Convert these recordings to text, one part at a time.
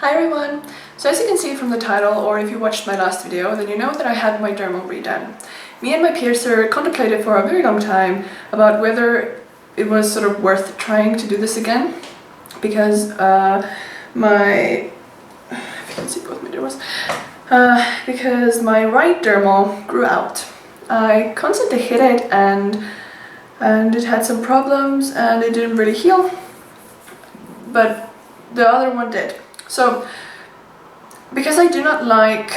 Hi everyone! So as you can see from the title, or if you watched my last video, then you know that I had my dermal redone. Me and my piercer contemplated for a very long time about whether it was sort of worth trying to do this again, because my right dermal grew out. I constantly hit it and it had some problems and it didn't really heal, but the other one did. So, because I do not like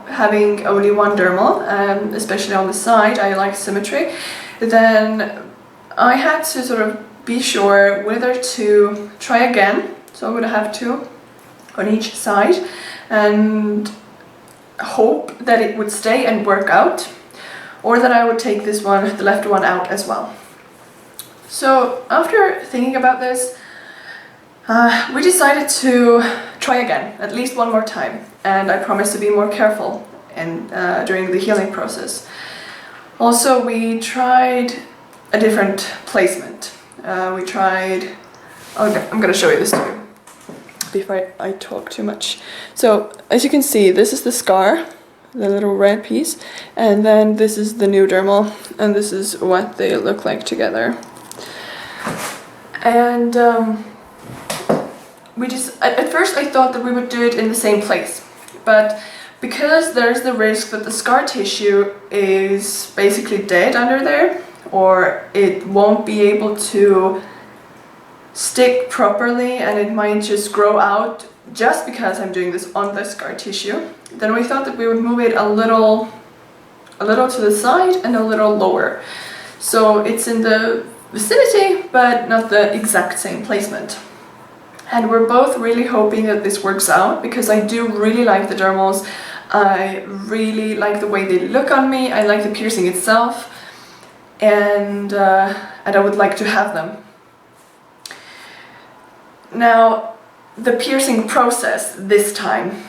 having only one dermal, especially on the side, I like symmetry, then I had to sort of be sure whether to try again. So I'm going to have two on each side and hope that it would stay and work out, or that I would take this one, the left one, out as well. So after thinking about this, we decided to try again, at least one more time, and I promised to be more careful during the healing process. Also, we tried a different placement. I'm going to show you this to you before I talk too much. So, as you can see, this is the scar, the little red piece, and then this is the new dermal, and this is what they look like together. And at first I thought that we would do it in the same place, but because there's the risk that the scar tissue is basically dead under there, or it won't be able to stick properly and it might just grow out just because I'm doing this on the scar tissue, then we thought that we would move it a little to the side and a little lower. So it's in the vicinity, but not the exact same placement. And we're both really hoping that this works out, because I do really like the dermals. I really like the way they look on me. I like the piercing itself, and I would like to have them. Now, the piercing process this time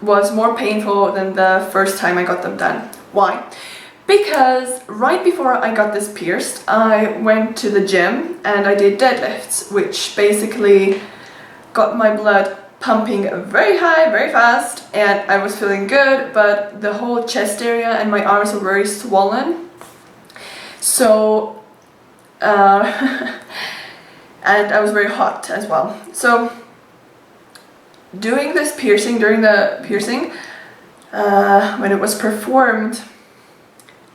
was more painful than the first time I got them done. Why? Because right before I got this pierced, I went to the gym and I did deadlifts, which basically got my blood pumping very high, very fast, and I was feeling good, but the whole chest area and my arms were very swollen. So, and I was very hot as well. So, doing this piercing, during the piercing, when it was performed,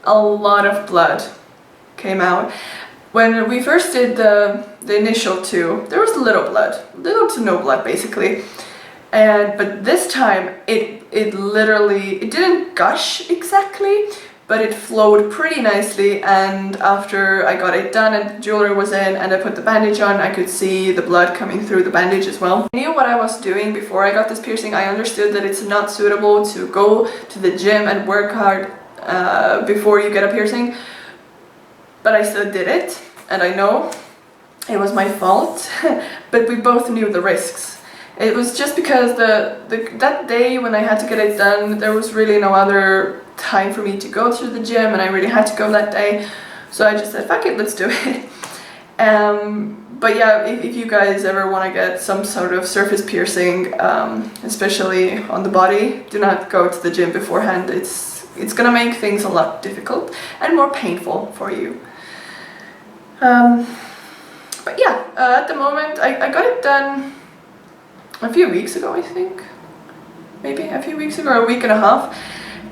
a lot of blood came out. When we first did the initial two, there was little to no blood basically, but this time it didn't gush exactly, but it flowed pretty nicely, and after I got it done and the jewelry was in and I put the bandage on, I could see the blood coming through the bandage as well. I knew what I was doing before I got this piercing. I understood that it's not suitable to go to the gym and work hard before you get a piercing, but I still did it, and I know it was my fault, but we both knew the risks. It was just because that day when I had to get it done, there was really no other time for me to go to the gym, and I really had to go that day, so I just said, fuck it, let's do it. But yeah, if you guys ever want to get some sort of surface piercing, especially on the body, do not go to the gym beforehand. It's gonna make things a lot difficult and more painful for you. But yeah, at the moment I got it done a few weeks ago, I think. Maybe a few weeks ago, or a week and a half.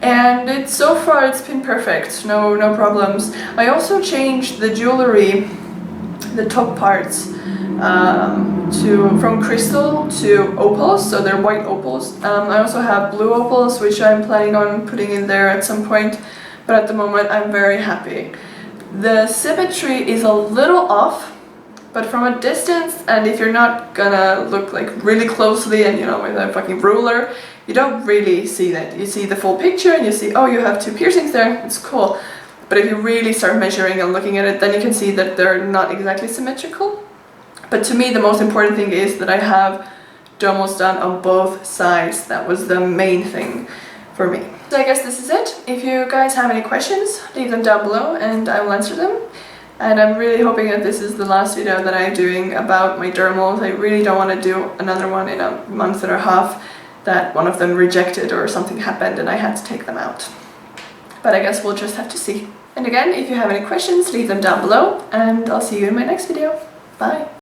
And so far it's been perfect, no problems. I also changed the jewelry, the top parts, from crystal to opals, so they're white opals. I also have blue opals, which I'm planning on putting in there at some point, but at the moment I'm very happy. The symmetry is a little off, but from a distance, and if you're not gonna look like really closely and with a fucking ruler, you don't really see that. You see the full picture and you see, oh, you have two piercings there, it's cool. But if you really start measuring and looking at it, then you can see that they're not exactly symmetrical. But to me, the most important thing is that I have dermals done on both sides. That was the main thing for me. So I guess this is it. If you guys have any questions, leave them down below and I will answer them. And I'm really hoping that this is the last video that I'm doing about my dermals. I really don't want to do another one in a month and a half, that one of them rejected or something happened and I had to take them out. But I guess we'll just have to see. And again, if you have any questions, leave them down below, and I'll see you in my next video. Bye!